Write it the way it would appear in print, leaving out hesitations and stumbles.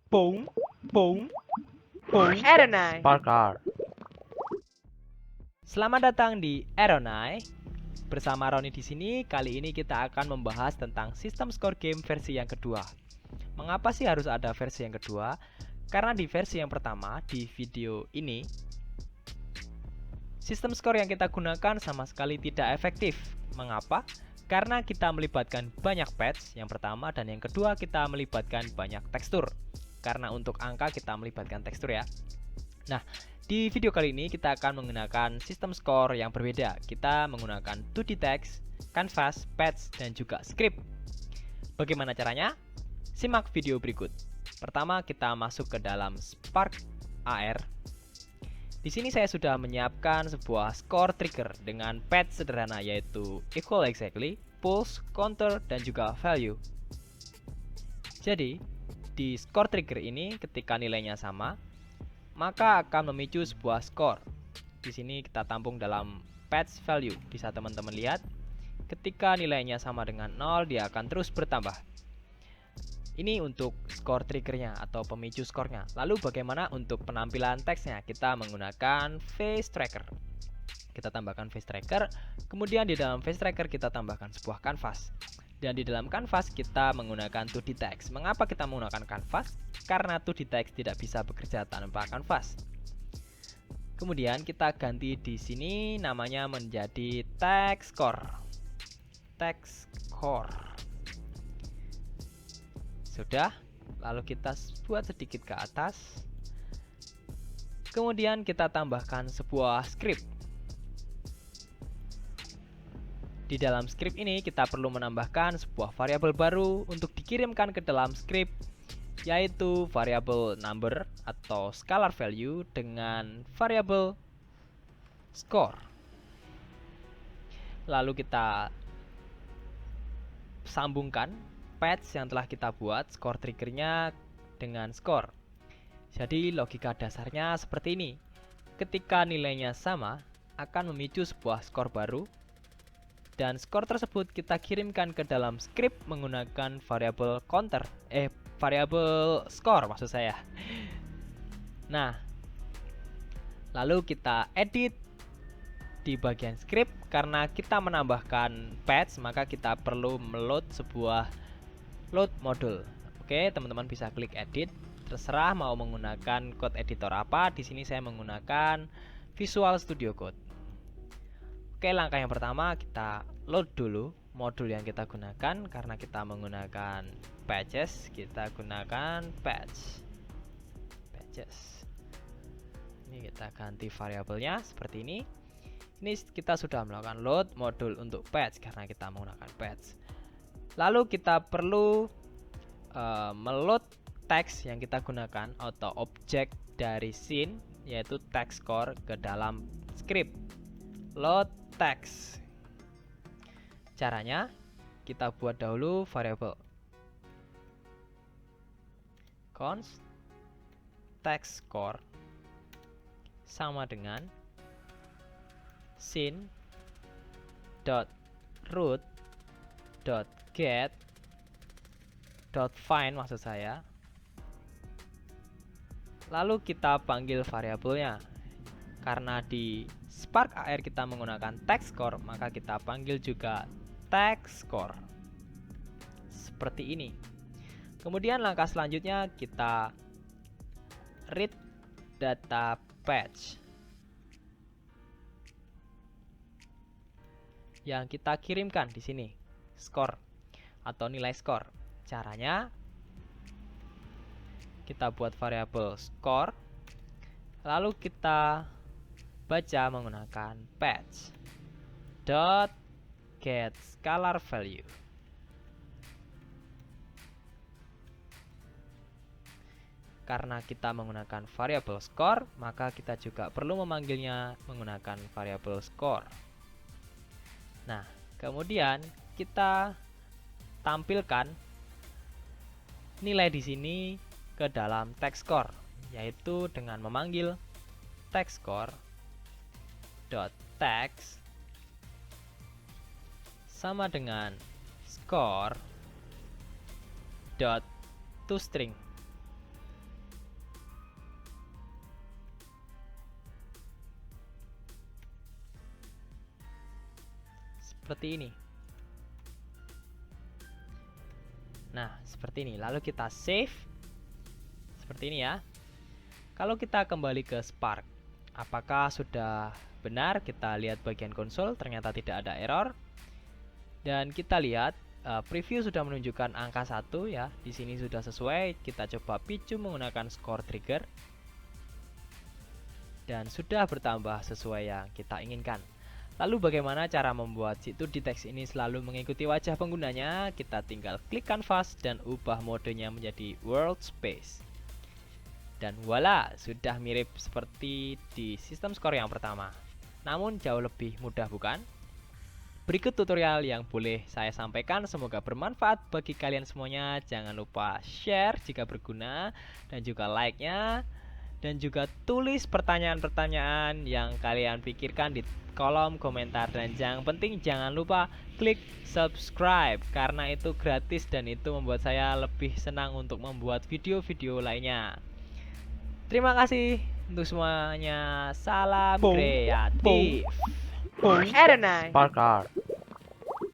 Boom, boom, boom. Aeronai. Parkar. Selamat datang di Aeronai. Bersama Roni di sini. Kali ini kita akan membahas tentang sistem skor game versi yang kedua. Mengapa sih harus ada versi yang kedua? Karena di versi yang pertama di video ini, sistem skor yang kita gunakan sama sekali tidak efektif. Mengapa? Karena kita melibatkan banyak patch yang pertama, dan yang kedua kita melibatkan banyak tekstur. Karena untuk angka kita melibatkan tekstur ya. Nah, di video kali ini kita akan menggunakan sistem skor yang berbeda. Kita menggunakan 2D text, canvas, patch, dan juga script. Bagaimana caranya? Simak video berikut. Pertama, kita masuk ke dalam Spark AR. Di sini saya sudah menyiapkan sebuah score trigger dengan patch sederhana, yaitu equal exactly, pulse, counter, dan juga value. Jadi, di score trigger ini ketika nilainya sama, maka akan memicu sebuah skor. Di sini kita tampung dalam patch value. Bisa teman-teman lihat, ketika nilainya sama dengan 0, dia akan terus bertambah. Ini untuk skor triggernya atau pemicu skornya. Lalu bagaimana untuk penampilan teksnya? Kita menggunakan face tracker. Kita tambahkan face tracker, kemudian di dalam face tracker kita tambahkan sebuah canvas. Dan di dalam canvas kita menggunakan 2D text. Mengapa kita menggunakan canvas? Karena 2D text tidak bisa bekerja tanpa canvas. Kemudian kita ganti di sini namanya menjadi text score. Text score. Sudah, lalu kita buat sedikit ke atas. Kemudian kita tambahkan sebuah script. Di dalam script ini kita perlu menambahkan sebuah variabel baru untuk dikirimkan ke dalam script, yaitu variabel number atau scalar value dengan variabel score. Lalu kita sambungkan patch yang telah kita buat, score triggernya dengan score. Jadi logika dasarnya seperti ini. Ketika nilainya sama, akan memicu sebuah skor baru, dan skor tersebut kita kirimkan ke dalam script menggunakan variabel counter, variabel score maksud saya. Nah, lalu kita edit di bagian script. Karena kita menambahkan patch, maka kita perlu meload sebuah load module. Oke, teman-teman bisa klik edit. Terserah mau menggunakan code editor apa. Di sini saya menggunakan Visual Studio Code. Oke, langkah yang pertama kita load dulu modul yang kita gunakan. Karena kita menggunakan patches, kita gunakan patches. Ini kita ganti variabelnya seperti ini. Ini kita sudah melakukan load modul untuk patch karena kita menggunakan patch. Lalu kita perlu meload teks yang kita gunakan atau objek dari scene, yaitu text score, ke dalam script. Load text. Caranya kita buat dahulu variabel const text score sama dengan scene dot root dot get dot find maksud saya. Lalu kita panggil variabelnya. Karena di Spark AR kita menggunakan text score, maka kita panggil juga text score seperti ini. Kemudian langkah selanjutnya kita read data patch yang kita kirimkan di sini, score atau nilai skor. Caranya kita buat variabel score, lalu kita baca menggunakan patch dot get scalar value. Karena kita menggunakan variabel score, maka kita juga perlu memanggilnya menggunakan variabel score. Nah, kemudian kita tampilkan nilai di sini ke dalam text score, yaitu dengan memanggil text score dot text sama dengan score dot toString. seperti ini. Nah, seperti ini. Lalu kita save. Seperti ini ya. Kalau kita kembali ke Spark, apakah sudah benar? Kita lihat bagian konsol, ternyata tidak ada error. Dan kita lihat preview sudah menunjukkan angka 1 ya. Di sini sudah sesuai. Kita coba picu menggunakan score trigger. Dan sudah bertambah sesuai yang kita inginkan. Lalu bagaimana cara membuat si 2D text ini selalu mengikuti wajah penggunanya? Kita tinggal klik canvas dan ubah modenya menjadi world space. Dan voila, sudah mirip seperti di sistem skor yang pertama. Namun jauh lebih mudah, bukan? Berikut tutorial yang boleh saya sampaikan, semoga bermanfaat bagi kalian semuanya. Jangan lupa share jika berguna dan juga like-nya. Dan juga tulis pertanyaan-pertanyaan yang kalian pikirkan di kolom komentar. Dan yang penting jangan lupa klik subscribe, karena itu gratis dan itu membuat saya lebih senang untuk membuat video-video lainnya. Terima kasih untuk semuanya. Salam kreatif. Adonai. Spark Art.